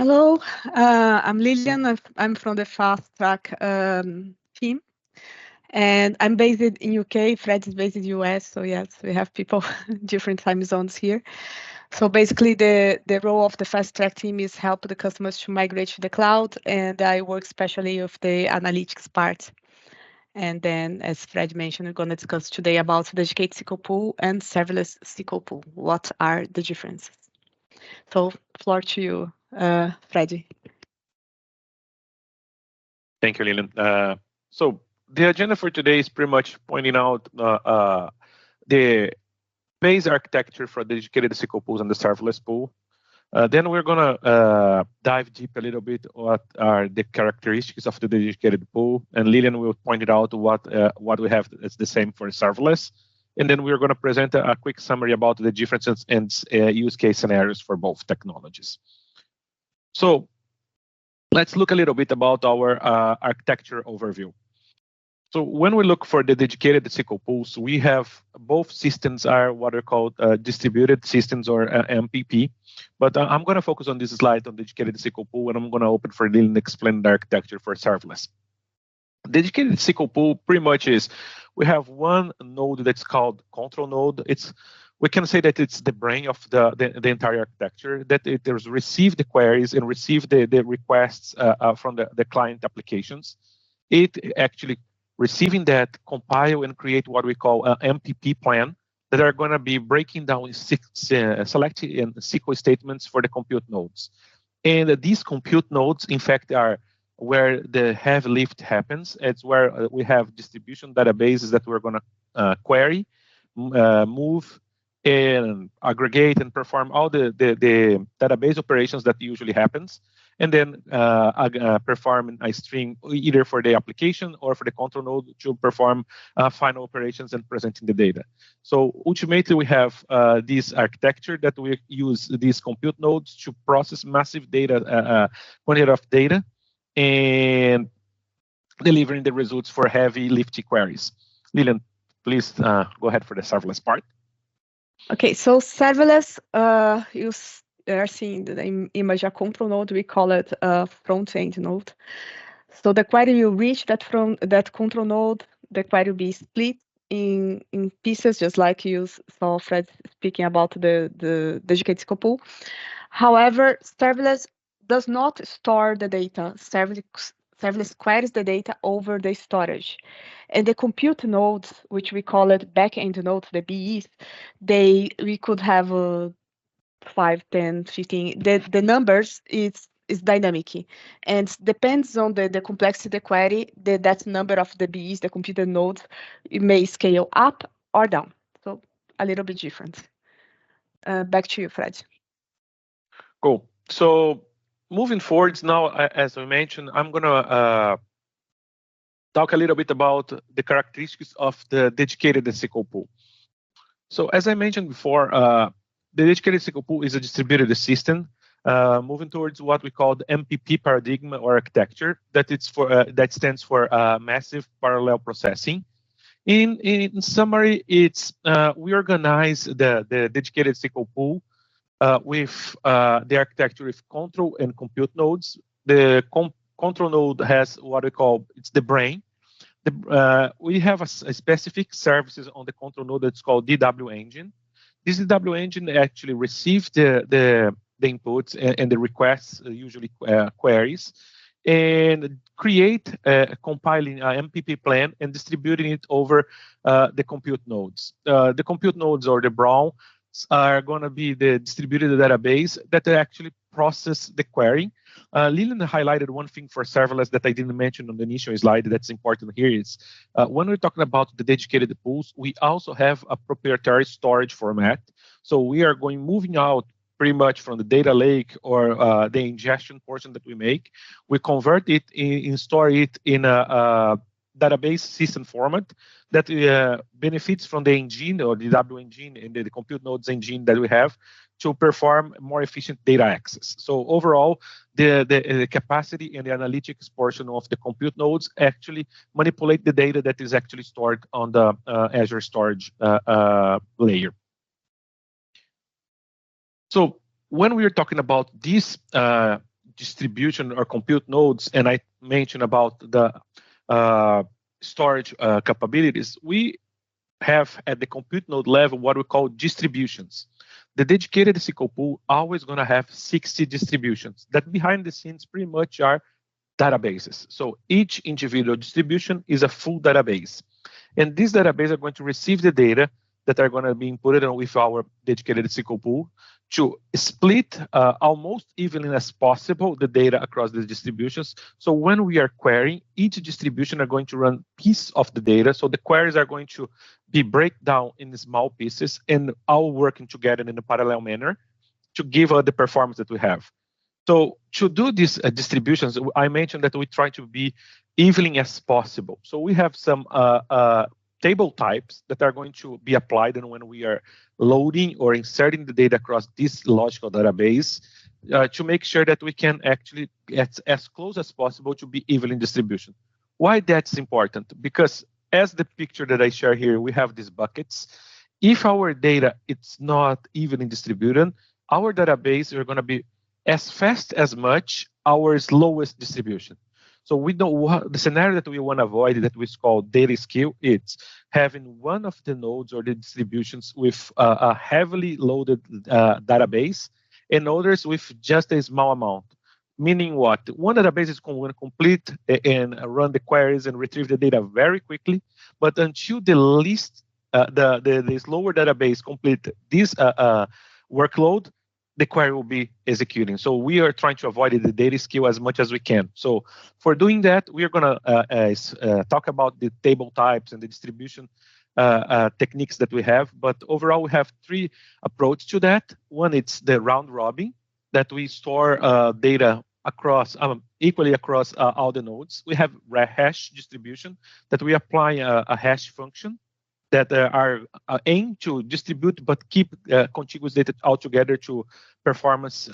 Hello, I'm Lilian. I'm from the Fast Track team, and I'm based in UK. Fred is based in US, so yes, we have people different time zones here. So basically, the role of the Fast Track team is help the customers to migrate to the cloud, and I work especially with the analytics part. And then, as Fred mentioned, we're going to discuss today about the dedicated SQL Pool and Serverless SQL Pool. What are the differences? So, floor to you, Freddie. Thank you, Lilian. So the agenda for today is pretty much pointing out the base architecture for the dedicated SQL pools and the serverless pool. Then we're gonna dive deep a little bit what are the characteristics of the dedicated pool, and Lilian will point it out what we have that's the same for serverless. And then we're going to present a quick summary about the differences and use case scenarios for both technologies. So let's look a little bit about our architecture overview. So when we look for the dedicated SQL pools, we have both systems are what are called distributed systems or MPP. But I'm going to focus on this slide on dedicated SQL pool, and I'm going to open for Lilian to explain the architecture for serverless. Dedicated SQL pool pretty much is we have one node that's called control node. We can say that it's the brain of the entire architecture, that it has received the queries and received the requests from the client applications. It actually receiving that, compile and create what we call an MPP plan that are going to be breaking down select and SQL statements for the compute nodes. And these compute nodes, in fact, are where the heavy lift happens. It's where we have distribution databases that we're going to query, move, and aggregate and perform all the database operations that usually happens, and then perform a stream either for the application or for the control node to perform final operations and presenting the data. So ultimately, we have this architecture that we use these compute nodes to process massive data, quantity of data, and delivering the results for heavy lifty queries. Lilian, please go ahead for the serverless part. Okay, so serverless, you are seeing the image a control node. We call it a front-end node. So the query will reach that control node. The query will be split in pieces, just like you saw Fred speaking about the dedicated SQL pool. However, serverless does not store the data. Serverless queries the data over the storage. And the compute nodes, which we call it backend nodes, the BEs, we could have 5, 10, 15. The numbers is dynamic, and depends on the complexity of the query, that number of the BEs, the computed nodes, it may scale up or down. So a little bit different. Back to you, Fred. Cool. So moving forwards now, as we mentioned, I'm going to talk a little bit about the characteristics of the dedicated SQL pool. So as I mentioned before, the dedicated SQL pool is a distributed system, moving towards what we call the MPP paradigm or architecture. That stands for massive parallel processing. In summary, it's we organize the dedicated SQL pool with the architecture with control and compute nodes. The control node has what we call, it's the brain. We have a specific services on the control node that's called DW engine. This DW engine actually receives the inputs and the requests, usually queries, and create compiling an MPP plan and distributing it over the compute nodes. The compute nodes, or the brown, are going to be the distributed database that actually process the query. Lilian highlighted one thing for serverless that I didn't mention on the initial slide that's important here is when we're talking about the dedicated pools, we also have a proprietary storage format. So we are moving out pretty much from the data lake or the ingestion portion that we make. We convert it and store it in a database system format that benefits from the engine or the W engine and the compute nodes engine that we have to perform more efficient data access. So overall, the capacity and the analytics portion of the compute nodes actually manipulate the data that is actually stored on the Azure storage layer. So when we are talking about these distribution or compute nodes, and I mentioned about the storage capabilities, we have at the compute node level what we call distributions. The dedicated SQL pool always going to have 60 distributions that behind the scenes pretty much are databases. So each individual distribution is a full database. And these databases are going to receive the data that are going to be inputted with our dedicated SQL pool to split almost evenly as possible the data across the distributions. So when we are querying, each distribution are going to run piece of the data. So the queries are going to be break down in small pieces and all working together in a parallel manner to give the performance that we have. So to do these distributions, I mentioned that we try to be evenly as possible. So we have some table types that are going to be applied and when we are loading or inserting the data across this logical database to make sure that we can actually get as close as possible to be even in distribution. Why that's important? Because as the picture that I share here, we have these buckets. If our data it's not even in distributed, our database are going to be as fast as much our slowest distribution. So we don't the scenario that we want to avoid that we call data skew. It's having one of the nodes or the distributions with a heavily loaded database and others with just a small amount. Meaning what? One database is going to complete and run the queries and retrieve the data very quickly, but until the least the slower database complete this workload, the query will be executing. So we are trying to avoid the data skew as much as we can. So for doing that, we are going to talk about the table types and the distribution techniques that we have. But overall, we have three approaches to that. One, it's the round robin, that we store data across equally across all the nodes. We have hash distribution that we apply a hash function that are aimed to distribute but keep contiguous data all together to performance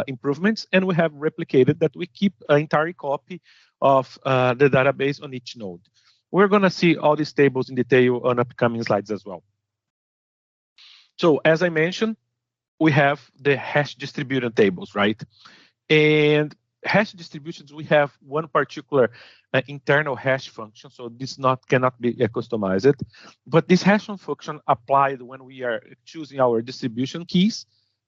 improvements. And we have replicated that we keep an entire copy of the database on each node. We're going to see all these tables in detail on upcoming slides as well. So as I mentioned, we have the hash distributed tables, right? And hash distributions, we have one particular internal hash function, so this cannot be customized. But this hash function applied when we are choosing our distribution keys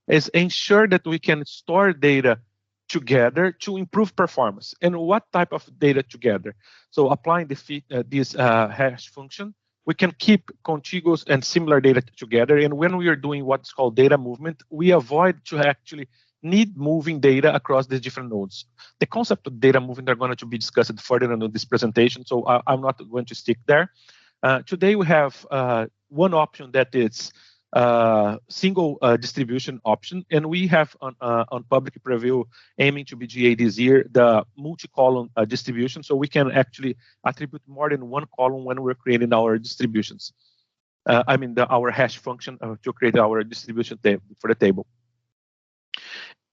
is ensure that we can store data together to improve performance. And what type of data together? So applying this hash function, we can keep contiguous and similar data together. And when we are doing what's called data movement, we avoid to actually need moving data across the different nodes. The concept of data moving are going to be discussed further in this presentation, so I'm not going to stick there. Today we have one option that is single distribution option, and we have on public preview aiming to be GA this year the multi-column distribution, so we can actually attribute more than one column when we're creating our distributions. Our hash function to create our distribution table for the table.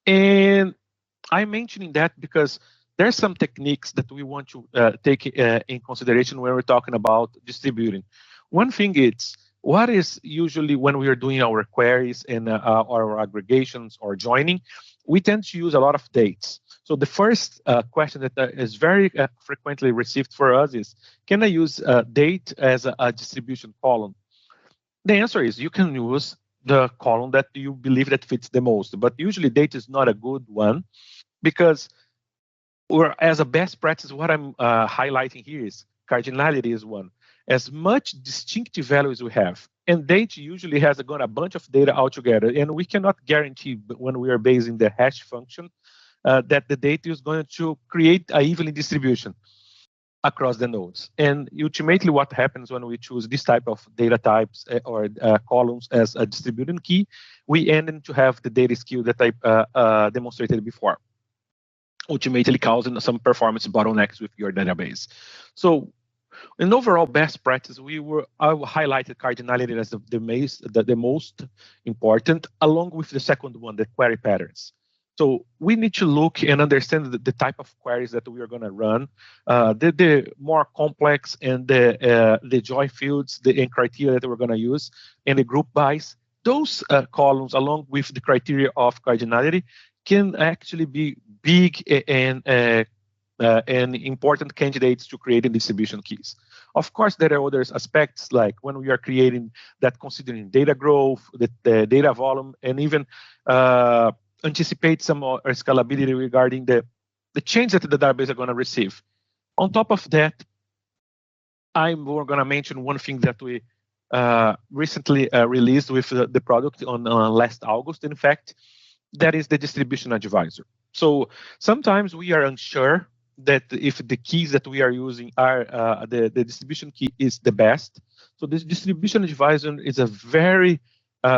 And I'm mentioning that because there's some techniques that we want to take in consideration when we're talking about distributing. One thing is, what is usually when we are doing our queries and our aggregations or joining, we tend to use a lot of dates. So the first question that is very frequently received for us is, can I use date as a distribution column? The answer is you can use the column that you believe that fits the most, but usually date is not a good one because, or as a best practice, what I'm highlighting here is cardinality is one. As much distinctive values we have, and date usually has got a bunch of data all together, and we cannot guarantee when we are basing the hash function that the data is going to create an even distribution across the nodes. And ultimately what happens when we choose this type of data types or columns as a distributed key, we end up to have the data skew that I demonstrated before, ultimately causing some performance bottlenecks with your database. So in overall best practice, I highlighted cardinality as the most important, along with the second one, the query patterns. So we need to look and understand the type of queries that we are going to run, the more complex and the join fields, and criteria that we're going to use, and the group bys. Those columns, along with the criteria of cardinality, can actually be big and important candidates to creating distribution keys. Of course, there are other aspects like when we are creating that, considering data growth, the data volume, and even anticipate some scalability regarding the change that the database are going to receive. On top of that, I'm going to mention one thing that we recently released with the product on last August, in fact, that is the distribution advisor. So sometimes we are unsure that if the keys that we are using are the distribution key is the best. So this distribution advisor is a very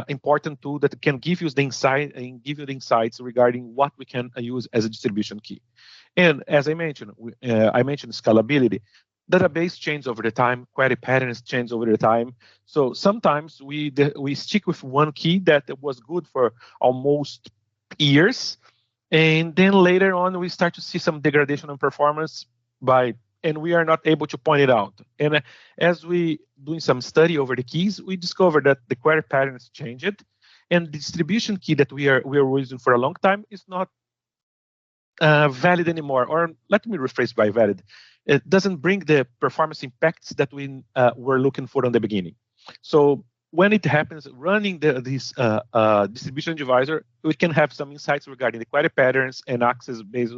important tool that can give you the insight and give you the insights regarding what we can use as a distribution key. And as I mentioned scalability. Database change over the time, query patterns change over the time. So sometimes we stick with one key that was good for almost years, and then later on we start to see some degradation in performance and we are not able to point it out. And as we doing some study over the keys, we discovered that the query patterns changed, and the distribution key that we are using for a long time is not valid anymore. Or let me rephrase by valid. It doesn't bring the performance impacts that we were looking for in the beginning. So when it happens, running this distribution advisor, we can have some insights regarding the query patterns and access based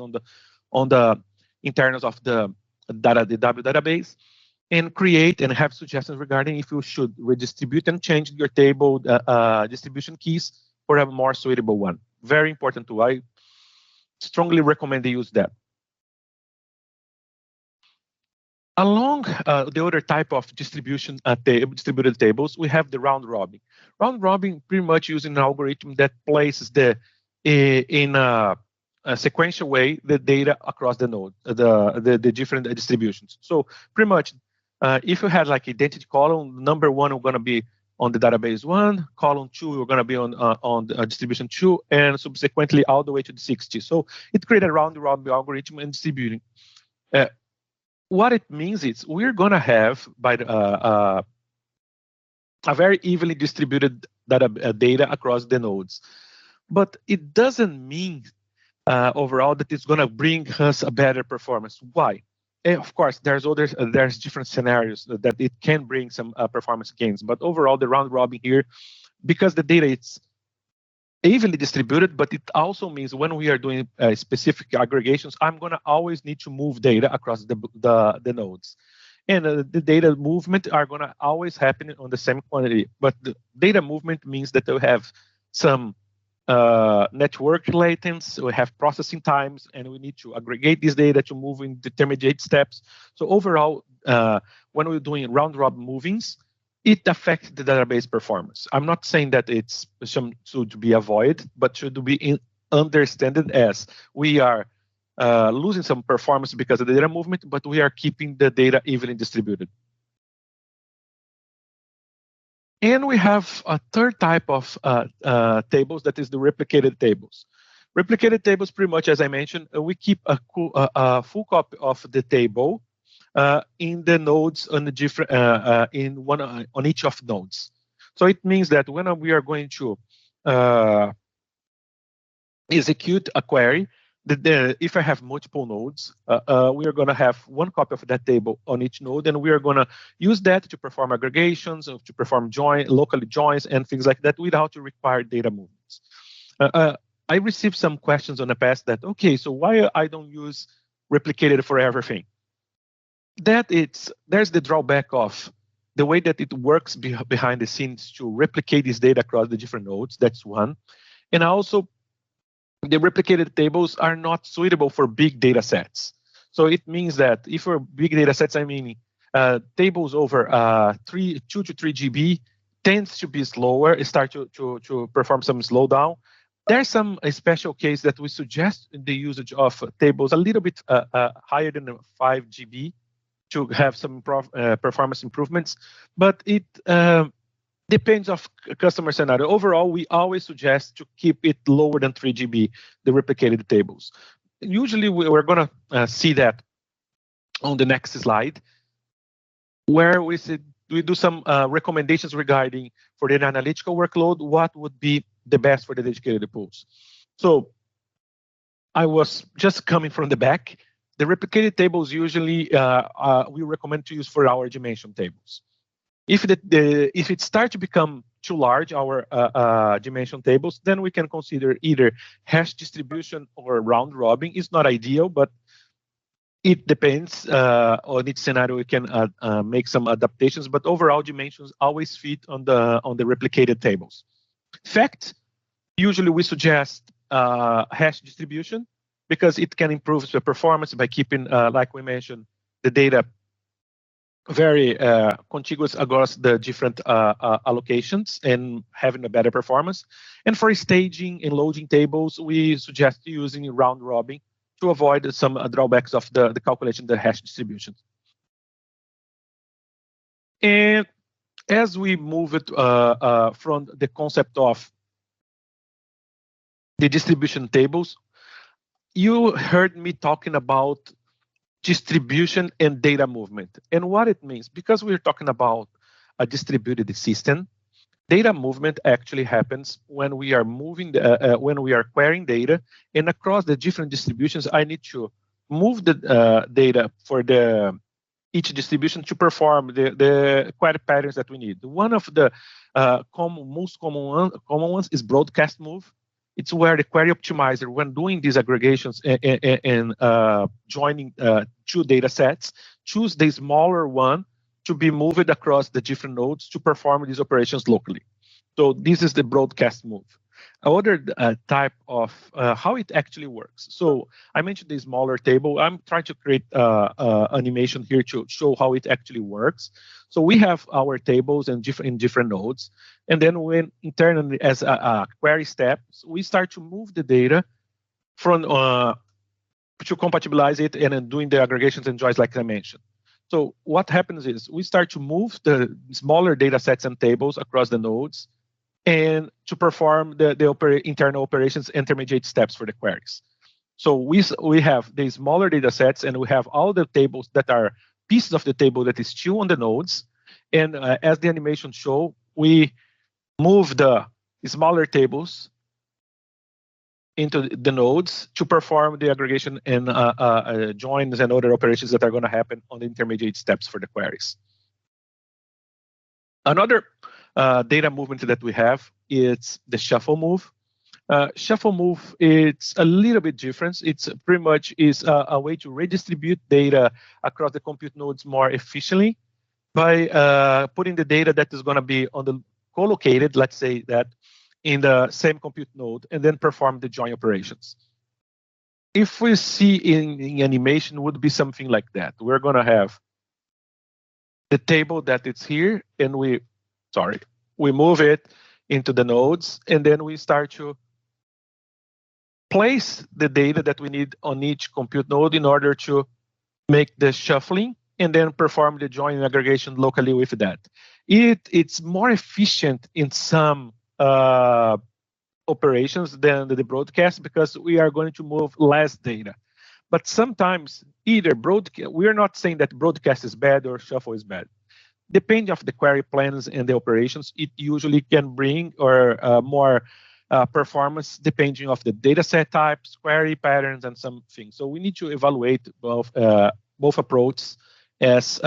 on the internals of the W database, and create and have suggestions regarding if you should redistribute and change your table distribution keys for a more suitable one. Very important tool. I strongly recommend they use that. Along the other type of distribution distributed tables, we have the round robin. Round robin pretty much using an algorithm that places in a sequential way the data across the node, the different distributions. So pretty much, if you had like identity column, number 1 we're going to be on the database 1, column 2 we're going to be on the distribution 2, and subsequently all the way to the 60. So it created a round robin algorithm and distributing. What it means is we're going to have a very evenly distributed data across the nodes. But it doesn't mean overall that it's going to bring us a better performance. Why? Of course, there's different scenarios that it can bring some performance gains. But overall, the round robin here, because the data is evenly distributed, but it also means when we are doing specific aggregations, I'm going to always need to move data across the nodes. And the data movement are going to always happen on the same quantity. But the data movement means that we have some network latence, we have processing times, and we need to aggregate this data to move in intermediate steps. So overall, when we're doing round robin movings, it affects the database performance. I'm not saying that it's should be avoided, but should be understood as we are losing some performance because of the data movement, but we are keeping the data evenly distributed. And we have a third type of tables, that is the replicated tables. Replicated tables, pretty much as I mentioned, we keep a full copy of the table in the nodes on the different on each of nodes. So it means that when we are going to execute a query, if I have multiple nodes, we are going to have one copy of that table on each node, and we are going to use that to perform aggregations, to perform locally joins, and things like that without to require data movements. I received some questions on the past that, okay, so why I don't use replicated for everything? There's the drawback of the way that it works behind the scenes to replicate this data across the different nodes. That's one. And also, the replicated tables are not suitable for big data sets. So it means that if for big data sets, I mean, tables over 2 to 3 GB tends to be slower, start to perform some slowdown. There's some special case that we suggest the usage of tables a little bit higher than 5 GB to have some performance improvements, but it depends of customer scenario. Overall, we always suggest to keep it lower than 3 GB, the replicated tables. Usually, we're going to see that on the next slide, where we do some recommendations regarding for the analytical workload, what would be the best for the dedicated pools. So I was just coming from the back. The replicated tables usually we recommend to use for our dimension tables. If it starts to become too large, our dimension tables, then we can consider either hash distribution or round robin. It's not ideal, but it depends on each scenario. We can make some adaptations, but overall dimensions always fit on the replicated tables. Fact, usually we suggest hash distribution because it can improve the performance by keeping, like we mentioned, the data very contiguous across the different allocations and having a better performance. And for staging and loading tables, we suggest using round robin to avoid some drawbacks of the calculation, the hash distribution. And as we move it from the concept of the distribution tables, you heard me talking about distribution and data movement. And what it means, because we're talking about a distributed system, data movement actually happens when we are moving, when we are querying data, and across the different distributions, I need to move the data for each distribution to perform the query patterns that we need. One of the most common ones is broadcast move. It's where the query optimizer, when doing these aggregations and joining two data sets, choose the smaller one to be moved across the different nodes to perform these operations locally. So this is the broadcast move. Another type of how it actually works. So I mentioned the smaller table. I'm trying to create animation here to show how it actually works. So we have our tables in different nodes. And then when internally as a query step, we start to move the data from to compatibilize it and then doing the aggregations and joins like I mentioned. So what happens is we start to move the smaller data sets and tables across the nodes and to perform the internal operations intermediate steps for the queries. So we have the smaller data sets and we have all the tables that are pieces of the table that is still on the nodes. And as the animation show, we move the smaller tables into the nodes to perform the aggregation and joins and other operations that are going to happen on the intermediate steps for the queries. Another data movement that we have is the shuffle move. Shuffle move, it's a little bit different. It's pretty much is a way to redistribute data across the compute nodes more efficiently by putting the data that is going to be on the co-located, let's say that, in the same compute node, and then perform the join operations. If we see in animation, would be something like that. We're going to have the table that it's here, and we move it into the nodes, and then we start to place the data that we need on each compute node in order to make the shuffling and then perform the join and aggregation locally with that. It's more efficient in some operations than the broadcast because we are going to move less data. But sometimes either broadcast, we are not saying that broadcast is bad or shuffle is bad. Depending on the query plans and the operations, it usually can bring or more performance depending of the data set types, query patterns, and some things. So we need to evaluate both approaches as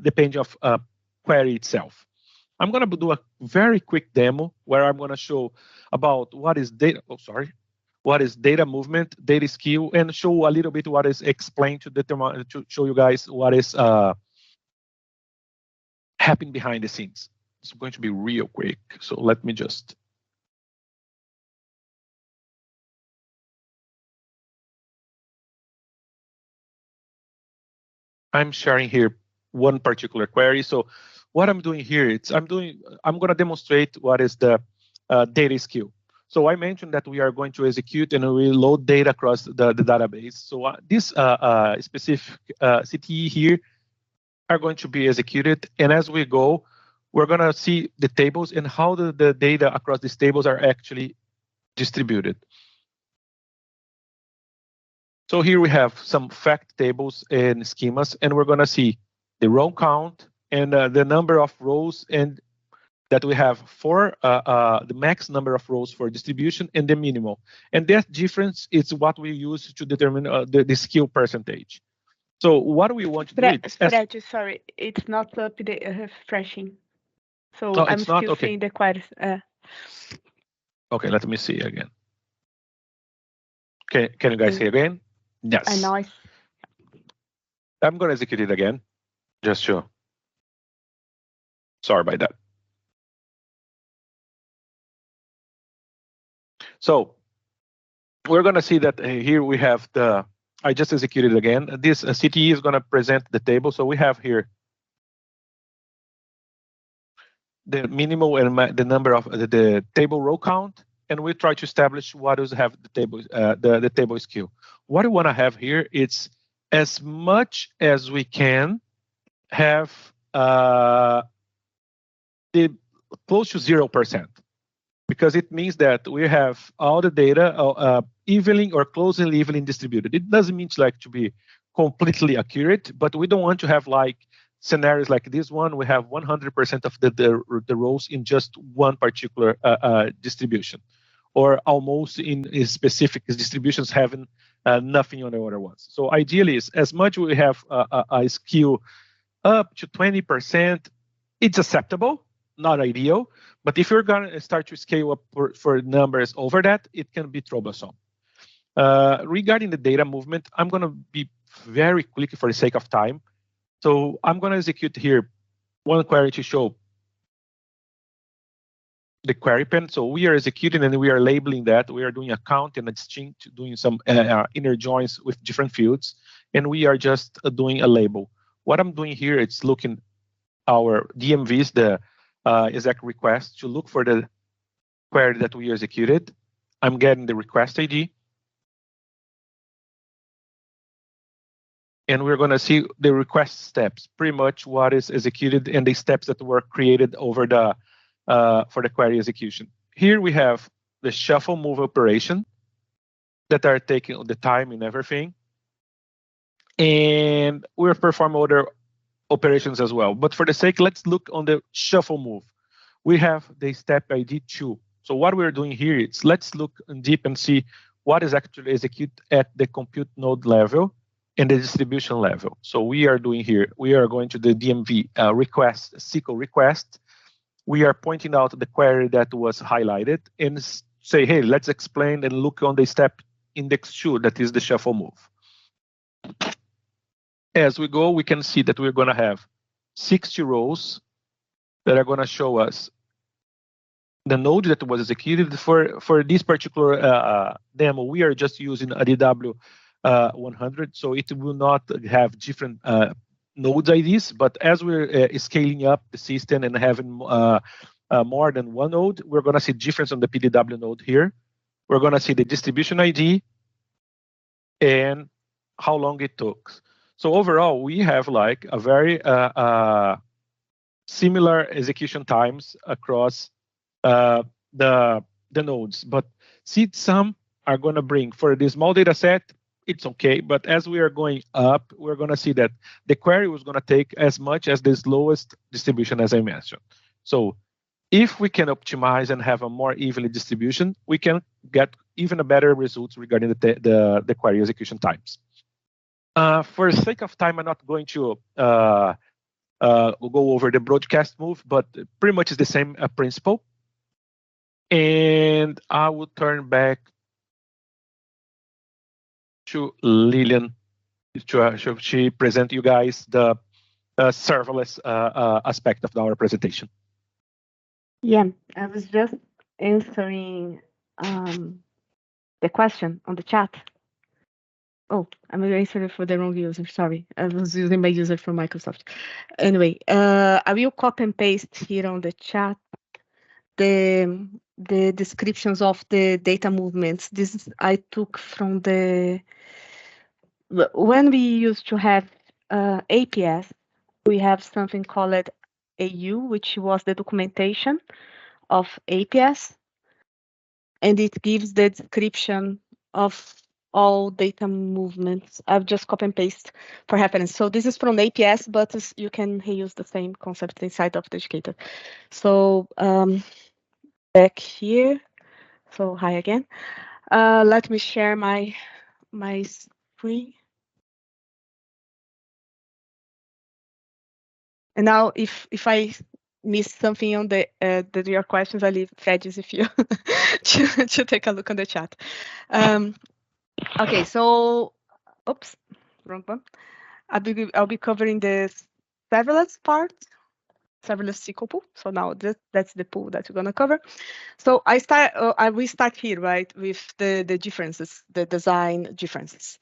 depending of query itself. I'm going to do a very quick demo where I'm going to show about what is data. What is data movement, data skew, and show a little bit what is explained to show you guys what is happening behind the scenes. It's going to be real quick. So let me just. I'm sharing here one particular query. So what I'm doing here, I'm going to demonstrate what is the data skew. So I mentioned that we are going to execute and we load data across the database. So this specific CTE here are going to be executed. And as we go, we're going to see the tables and how the data across these tables are actually distributed. So here we have some fact tables and schemas, and we're going to see the row count and the number of rows and that we have for the max number of rows for distribution and the minimal. And that difference is what we use to determine the skill percentage. So what we want to do is... Fred, sorry, it's not refreshing. So oh, I'm it's not? still Okay. seeing the queries. Okay, let me see again. Can you guys see again? Yes. I know. I'm going to execute it again, just to... Sorry about that. So we're going to see that here we have the... I just executed again. This CTE is going to present the table. So we have here the minimal and the number of the table row count, and we try to establish what does have the table the table skill. What we want to have here is as much as we can have the close to 0%, because it means that we have all the data evenly or closely evenly distributed. It doesn't mean like to be completely accurate, but we don't want to have like scenarios like this one. We have 100% of the rows in just one particular distribution, or almost in specific distributions having nothing on the other ones. So ideally, is as much we have a skill up to 20%, it's acceptable, not ideal. But if you're going to start to scale up for numbers over that, it can be troublesome. Regarding the data movement, I'm going to be very quick for the sake of time. So I'm going to execute here one query to show the query pen. So we are executing and we are labeling that. We are doing a count and a distinct, doing some inner joins with different fields. And we are just doing a label. What I'm doing here is looking our DMVs, the exec request, to look for the query that we executed. I'm getting the request ID. And we're going to see the request steps, pretty much what is executed and the steps that were created over the for the query execution. Here we have the shuffle move operation that are taking the time and everything. And we're performing other operations as well. But for the sake, let's look on the shuffle move. We have the step ID 2. So what we're doing here is let's look deep and see what is actually executed at the compute node level and the distribution level. So we are doing here, we are going to the DMV request, SQL request. We are pointing out the query that was highlighted and say, hey, let's explain and look on the step index 2, that is the shuffle move. As we go, we can see that we're going to have 60 rows that are going to show us the node that was executed. For this particular demo, we are just using a DW 100, so it will not have different nodes IDs. But as we're scaling up the system and having more than one node, we're going to see difference on the PDW node here. We're going to see the distribution ID and how long it took. So overall, we have like a very similar execution times across the nodes. But see, some are going to bring for the small data set, it's okay. But as we are going up, we're going to see that the query was going to take as much as the slowest distribution, as I mentioned. So if we can optimize and have a more evenly distribution, we can get even a better results regarding the query execution times. For the sake of time, I'm not going to go over the broadcast move, but pretty much it's the same principle. And I will turn back to Lilian to she present you guys the serverless aspect of our presentation. Yeah, I was just answering the question on the chat. Oh, I'm answering for the wrong user. Sorry, I was using my user from Microsoft. Anyway, I will copy and paste here on the chat the descriptions of the data movements. This I took from the when we used to have APS, we have something called AU, which was the documentation of APS, and it gives the description of all data movements. I've just copy and paste for reference. So this is from APS, but you can reuse the same concept inside of the educator. So back here. So hi again. Let me share my screen. And now, if I miss something on your questions, I leave Freddie if you to take a look on the chat. Okay, so oops, wrong one. I'll be covering the serverless part, serverless SQL pool. So now that's the pool that we're gonna cover. So we start here, right, with the differences, the design differences.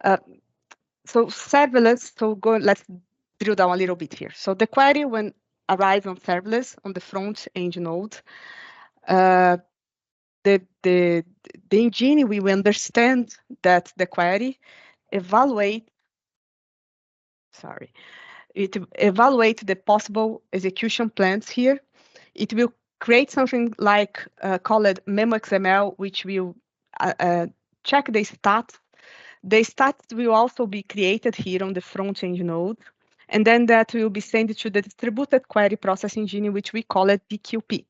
So serverless. So let's drill down a little bit here. So the query when arrives on serverless on the front end node, the engine will understand that the query evaluate the possible execution plans here. It will create something like called memo XML, which will check the stats. The stats will also be created here on the front end node. And then that will be sent to the distributed query processing engine, which we call it DQP.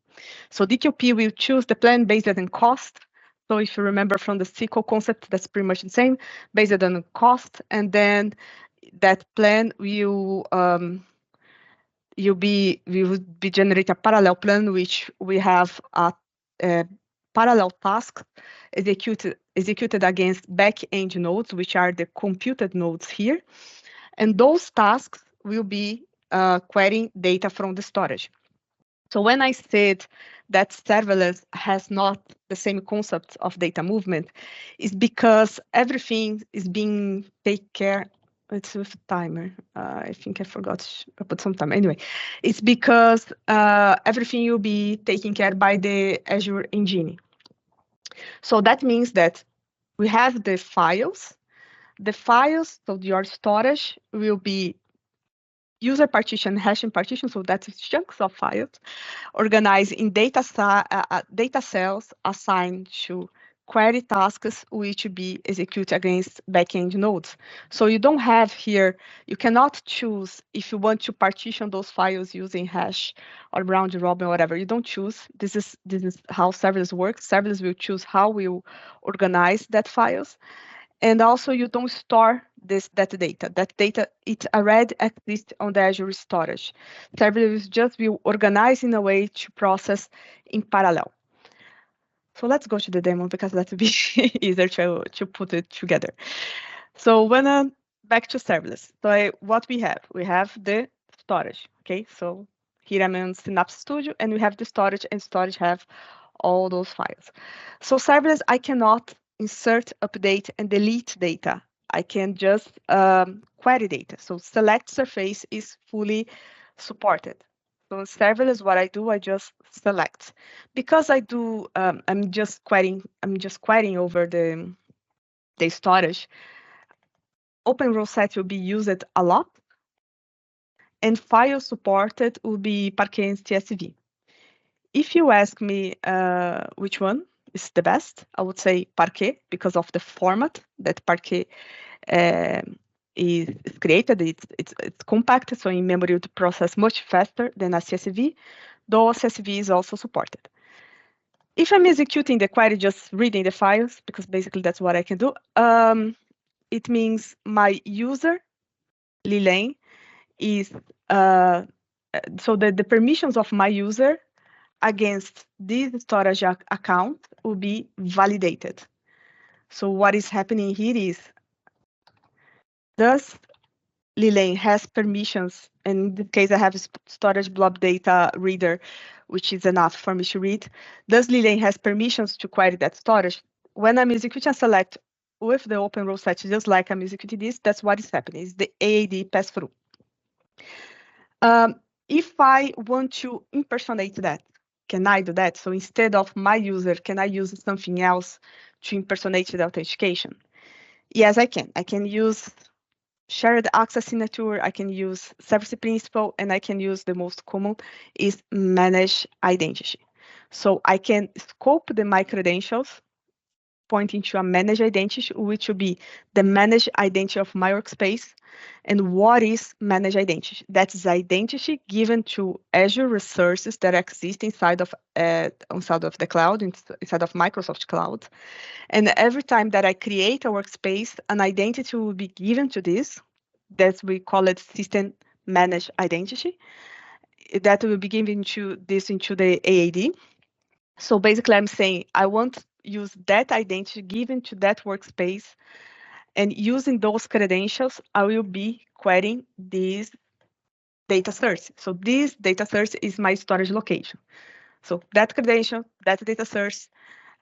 So DQP will choose the plan based on cost. So if you remember from the SQL concept, that's pretty much the same, based on cost. And then that plan will be generate a parallel plan, which we have a parallel task executed against back-end nodes, which are the computed nodes here. And those tasks will be querying data from the storage. So when I said that serverless has not the same concept of data movement, is because everything is being taken care. It's with a timer. I think I forgot. I put some time. Anyway, it's because everything will be taken care by the Azure engine. So that means that we have the files. The files, so your storage will be user partition, hashing partition, so that's chunks of files organized in data cells assigned to query tasks which be executed against backend nodes. So you don't have here, you cannot choose if you want to partition those files using hash or round robin or whatever. You don't choose. This is how serverless works. Serverless will choose how we'll organize that files. And also you don't store that data. That data, it already exists on the Azure storage. Serverless just will organize in a way to process in parallel. So let's go to the demo because that will be easier to put it together. So when back to serverless. So what we have the storage. Okay, so here I'm in Synapse Studio and we have the storage, and storage have all those files. So serverless, I cannot insert, update, and delete data. I can just query data. So select surface is fully supported. So in serverless, what I do, I just select. Because I do, I'm just querying over the storage. Open role set will be used a lot, and file supported will be Parquet and CSV. If you ask me which one is the best, I would say Parquet because of the format that Parquet is created. It's compact, so in memory it process much faster than a CSV, though CSV is also supported. If I'm executing the query, just reading the files, because basically that's what I can do, it means my user, Liliam, is so the permissions of my user against this storage account will be validated. So what is happening here is, does Liliam has permissions, and in this case I have storage blob data reader, which is enough for me to read. Does Liliam has permissions to query that storage? When I'm executing select with the open role set, just like I'm executing this, that's what is happening, is the AAD pass through. If I want to impersonate that, can I do that? So instead of my user, can I use something else to impersonate the authentication? Yes, I can. I can use shared access signature, I can use service principal, and I can use the most common is manage identity. So I can scope my credentials pointing to a managed identity, which will be the managed identity of my workspace. And what is managed identity? That is identity given to Azure resources that exist inside of the cloud, inside of Microsoft Cloud. And every time that I create a workspace, an identity will be given to this. That we call it system managed identity. That will be given to this into the AAD. So basically, I'm saying I want to use that identity given to that workspace, and using those credentials, I will be querying this data source. So this data source is my storage location. So that credential, that data source,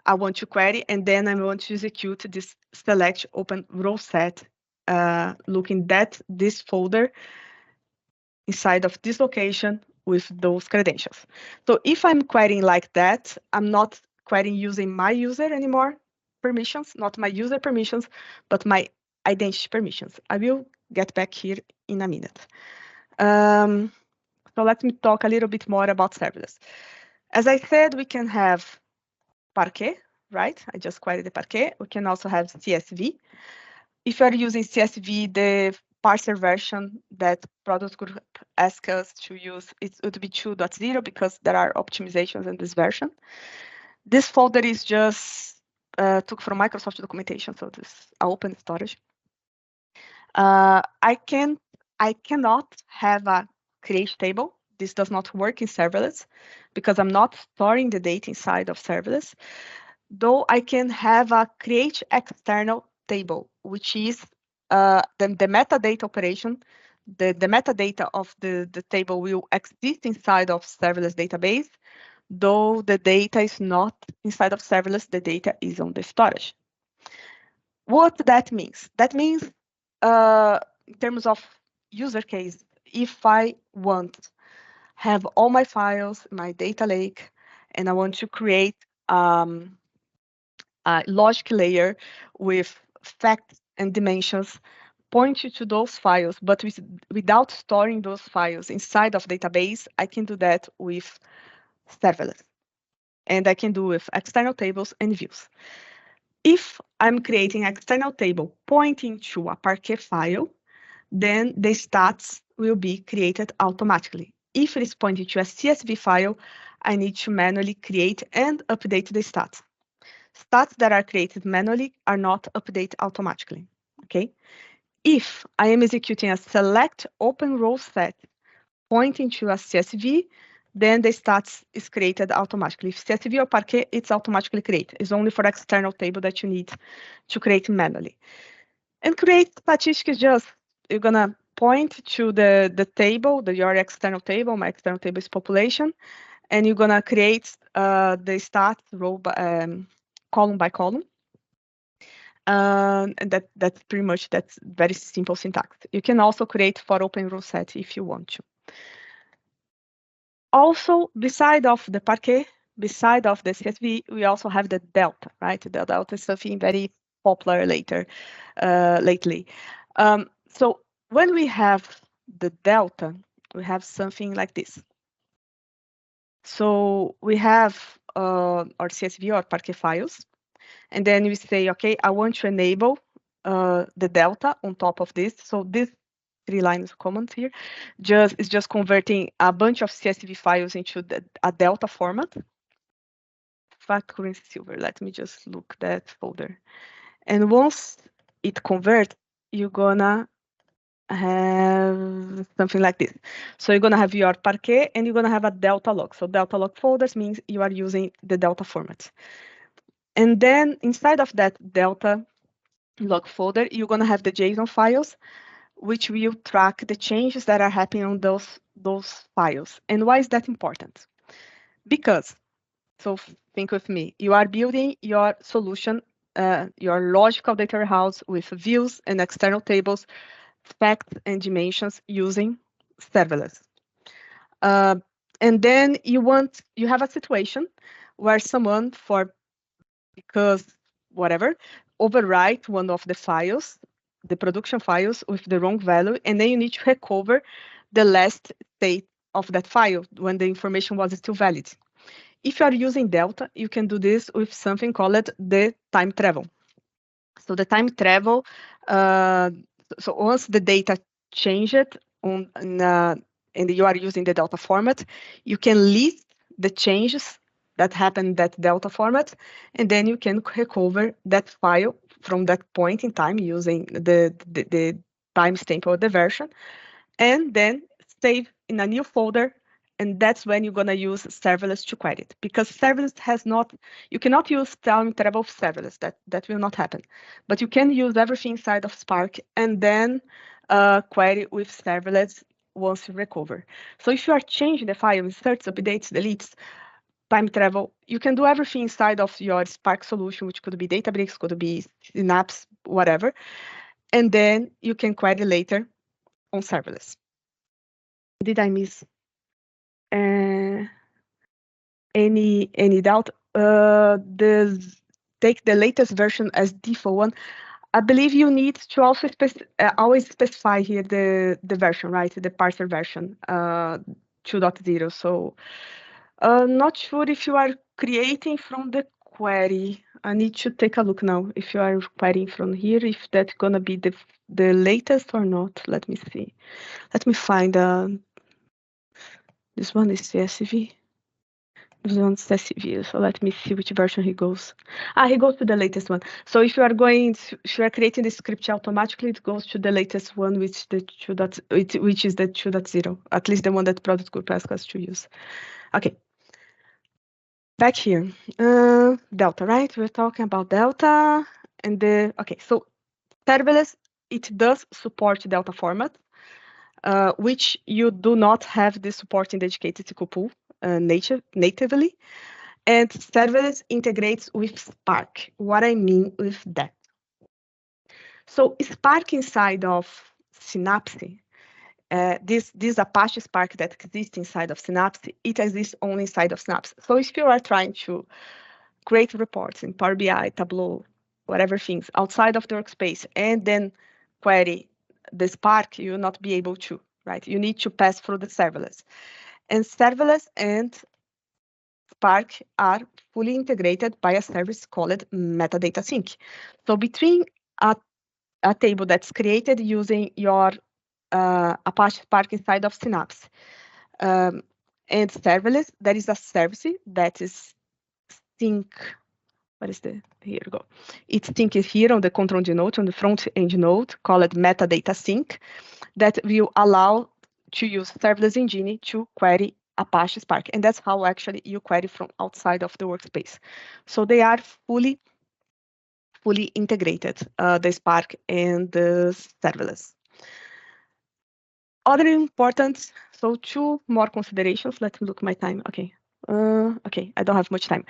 I want to query, and then I want to execute this select open row set, looking at this folder inside of this location with those credentials. So if I'm querying like that, I'm not querying using my user anymore permissions, not my user permissions, but my identity permissions. I will get back here in a minute. So let me talk a little bit more about serverless. As I said, we can have Parquet, right? I just queried the Parquet. We can also have CSV. If you're using CSV, the parser version that product group asks us to use, it would be 2.0 because there are optimizations in this version. This folder is just took from Microsoft documentation, so this open storage. I cannot have a create table. This does not work in serverless because I'm not storing the data inside of serverless. Though I can have a create external table, which is the metadata operation. The metadata of the table will exist inside of serverless database, though the data is not inside of serverless, the data is on the storage. What that means? That means in terms of user case, if I want have all my files, my data lake, and I want to create a logic layer with facts and dimensions pointing to those files, but without storing those files inside of database, I can do that with serverless. And I can do with external tables and views. If I'm creating an external table pointing to a Parquet file, then the stats will be created automatically. If it is pointing to a CSV file, I need to manually create and update the stats. Stats that are created manually are not updated automatically, okay? If I am executing a select open row set pointing to a CSV, then the stats is created automatically. If CSV or Parquet, it's automatically created. It's only for external table that you need to create manually. And create statistics just, you're gonna point to the table, your external table. My external table is population, and you're gonna create the stats row by, column by column. And that's pretty much, that's very simple syntax. You can also create for open row set if you want to. Also, beside of the Parquet, beside of the CSV, we also have the Delta, right? The Delta is something very popular lately. So when we have the Delta, we have something like this. So we have our CSV or Parquet files, and then we say, okay, I want to enable the Delta on top of this. So this 3 lines of comments here is just converting a bunch of CSV files into a Delta format. Fat currency silver. Let me just look that folder. And once it converts, you're gonna have something like this. So you're gonna have your Parquet and you're gonna have a Delta log. So Delta log folders means you are using the Delta format. And then inside of that Delta log folder, you're gonna have the JSON files, which will track the changes that are happening on those files. And why is that important? Because, so think with me, you are building your solution, your logical data warehouse with views and external tables, facts and dimensions using serverless. And then you have a situation where someone, because whatever, overwrite one of the files, the production files with the wrong value, and then you need to recover the last state of that file when the information was still valid. If you are using Delta, you can do this with something called the time travel. So the time travel, so once the data changed and you are using the Delta format, you can list the changes that happened that Delta format, and then you can recover that file from that point in time using the timestamp of the version, and then save in a new folder. And that's when you're going to use serverless to query it, because serverless has not, you cannot use time travel of serverless. That will not happen. But you can use everything inside of Spark and then query with serverless once you recover. So if you are changing the file, inserts, updates, deletes, time travel, you can do everything inside of your Spark solution, which could be Databricks, could be Synapse, whatever. And then you can query later on serverless. Did I miss any doubt? Take the latest version as default one. I believe you need to also always specify here the version, right? The parser version 2.0. So not sure if you are creating from the query. I need to take a look now if you are querying from here, if that's gonna be the latest or not. Let me see. Let me find this one is CSV. This one's CSV. So let me see which version he goes. He goes to the latest one. So if you are creating the script automatically, it goes to the latest one, which is the 2.0, at least the one that product group asks us to use. Okay. Back here, Delta, right? We're talking about Delta and okay, so serverless, it does support Delta format, which you do not have the support in dedicated SQL pool natively. And serverless integrates with Spark. What I mean with that. So Spark inside of Synapse, this Apache Spark that exists inside of Synapse, it exists only inside of Synapse. So if you are trying to create reports in Power BI, Tableau, whatever things outside of the workspace, and then query the Spark, you will not be able to, right? You need to pass through the serverless. And serverless and Spark are fully integrated by a service called metadata sync. So between a table that's created using your Apache Spark inside of Synapse and serverless, there is a service that is sync. What is the, here we go. It's sync here on the control node, on the front end node, called metadata sync, that will allow to use serverless engine to query Apache Spark. And that's how actually you query from outside of the workspace. So they are fully integrated, the Spark and the serverless. Other important, so two more considerations. Let me look at my time. Okay. Okay, I don't have much time.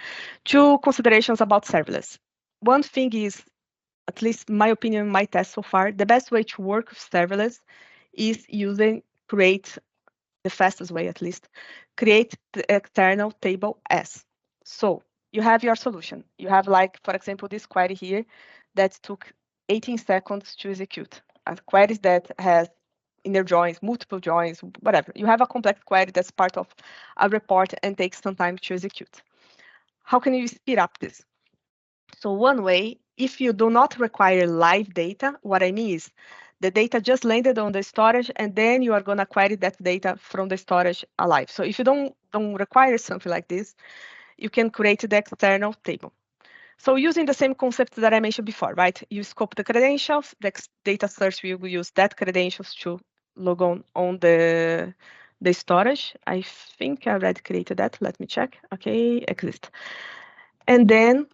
Two considerations about serverless. One thing is, at least my opinion, my test so far, the best way to work with serverless is create the fastest way, at least, create the external table S. So you have your solution. You have, like, for example, this query here that took 18 seconds to execute. A query that has inner joins, multiple joins, whatever. You have a complex query that's part of a report and takes some time to execute. How can you speed up this? So one way, if you do not require live data, what I mean is the data just landed on the storage and then you are going to query that data from the storage alive. So if you don't require something like this, you can create the external table. So using the same concept that I mentioned before, right? You scope the credentials, the data search will use that credentials to log on the storage. I think I already created that. Let me check. Okay, exist. And then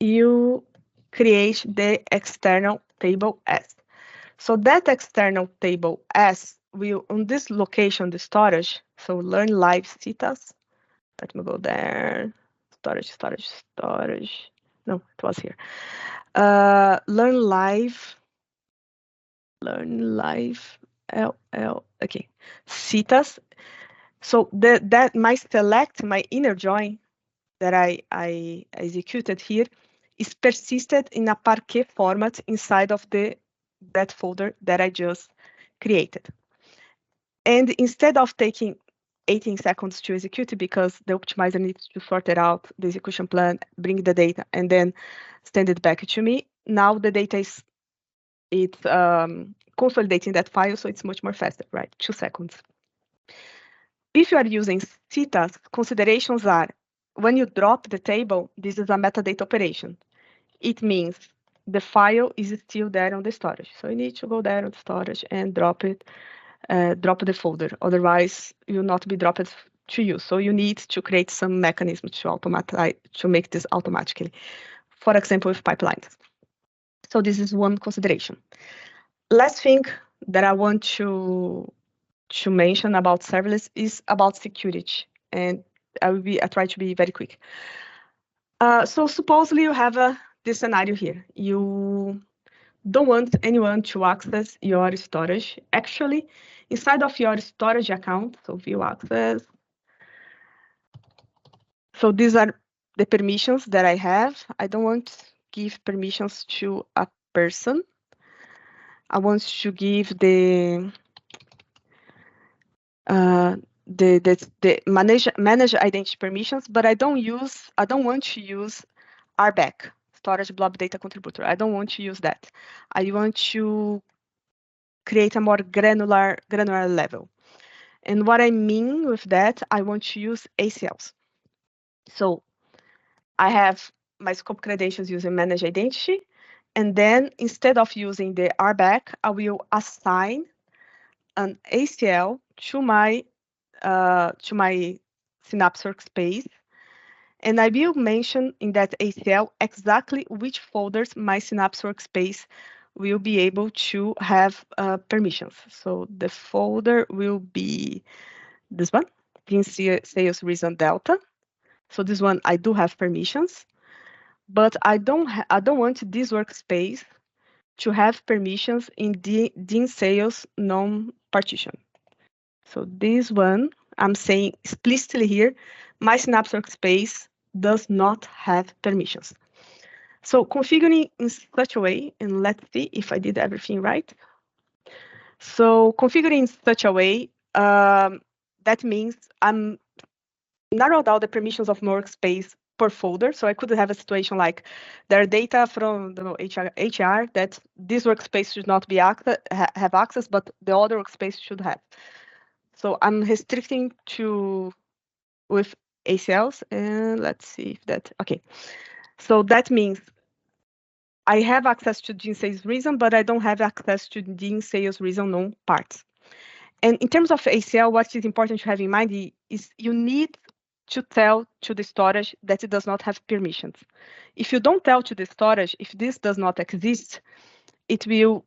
you create the external table S. So that external table S will, on this location, the storage, so learn live citas. Let me go there. Storage. No, it was here. Learn live, LL, okay, citas. So that my select, my inner join that I executed here is persisted in a Parquet format inside of that folder that I just created. And instead of taking 18 seconds to execute it because the optimizer needs to sort it out, the execution plan, bring the data, and then send it back to me. Now the data is consolidating that file, so it's much more faster, right? 2 seconds. If you are using CTAS, considerations are, when you drop the table, this is a metadata operation. It means the file is still there on the storage. So you need to go there on the storage and drop it, drop the folder. Otherwise, you will not be dropped to you. So you need to create some mechanism to make this automatically. For example, with pipelines. So this is one consideration. Last thing that I want to mention about serverless is about security, and I try to be very quick. So supposedly you have this scenario here. You don't want anyone to access your storage. Actually, inside of your storage account, so view access. So these are the permissions that I have. I don't want to give permissions to a person. I want to give the manage identity permissions, but I don't want to use RBAC, storage blob data contributor. I don't want to use that. I want to create a more granular level. And what I mean with that, I want to use ACLs. So I have my scope credentials using manage identity, and then instead of using the RBAC, I will assign an ACL to my Synapse workspace, and I will mention in that ACL exactly which folders my Synapse workspace will be able to have permissions. So the folder will be this one, sales reason delta. So this one I do have permissions, but I don't want this workspace to have permissions in the sales non-partition. So this one, I'm saying explicitly here, my Synapse workspace does not have permissions. So configuring in such a way, and let's see if I did everything right. So configuring in such a way, that means I'm narrowed down the permissions of my workspace per folder. So I could have a situation like there are data from HR that this workspace should not be have access, but the other workspace should have. So I'm restricting with ACLs, and let's see if that, okay. So that means I have access to Gene sales reason, but I don't have access to Gene sales reason known parts. And in terms of ACL, what is important to have in mind is you need to tell to the storage that it does not have permissions. If you don't tell to the storage, if this does not exist, it will,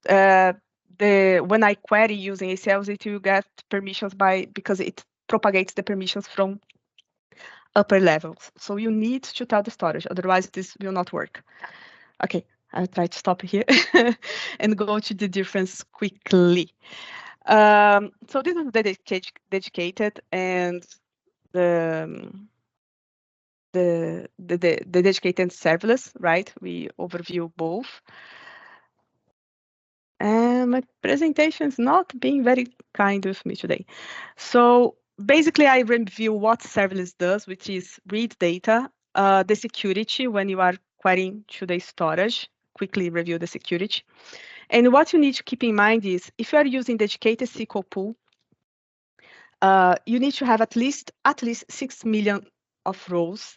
when I query using ACLs, it will get permissions because it propagates the permissions from upper levels. So you need to tell the storage, otherwise this will not work. Okay, I'll try to stop here and go to the difference quickly. So this is the dedicated and the dedicated serverless, right? We overview both. And my presentation is not being very kind with me today. So basically, I review what serverless does, which is read data, the security when you are querying to the storage, quickly review the security. And what you need to keep in mind is if you are using dedicated SQL pool, you need to have at least 6 million of rows,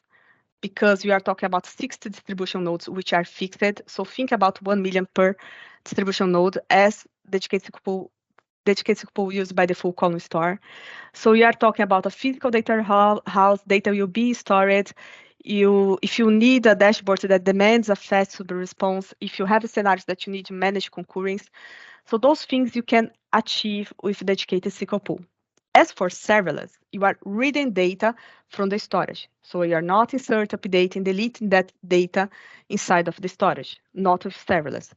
because we are talking about 60 distribution nodes which are fixed. So think about 1 million per distribution node as dedicated SQL pool used by the full column store. So we are talking about a physical data house, data will be stored. If you need a dashboard that demands a fast super response, if you have scenarios that you need to manage concurrence, so those things you can achieve with dedicated SQL pool. As for serverless, you are reading data from the storage. So you are not insert, updating, deleting that data inside of the storage, not with serverless.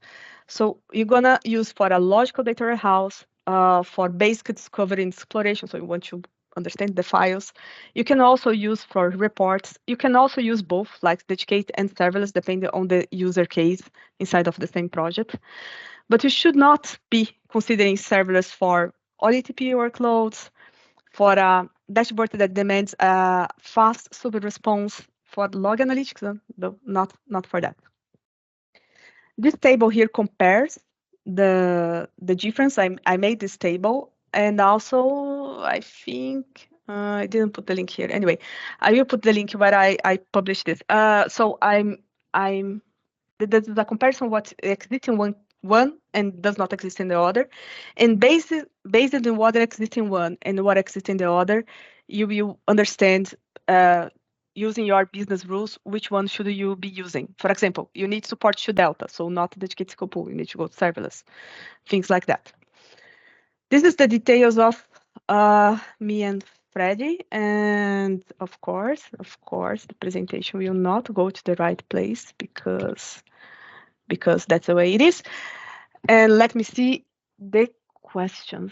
So you're gonna use for a logical data warehouse, for basic discovery and exploration. So you want to understand the files. You can also use for reports. You can also use both, like dedicated and serverless, depending on the user case inside of the same project. But you should not be considering serverless for OLTP workloads, for dashboard that demands a fast super response for log analytics, no, not for that. This table here compares the difference. I made this table, and also I think I didn't put the link here. Anyway, I will put the link where I published this. So this is a comparison what exists in one and does not exist in the other, and based on what exists in one and what exists in the other, you will understand using your business rules which one should you be using. For example, you need support to Delta, so not dedicated SQL pool. You need to go to serverless, things like that. This is the details of me and Freddie, and of course, the presentation will not go to the right place because that's the way it is. And let me see the questions.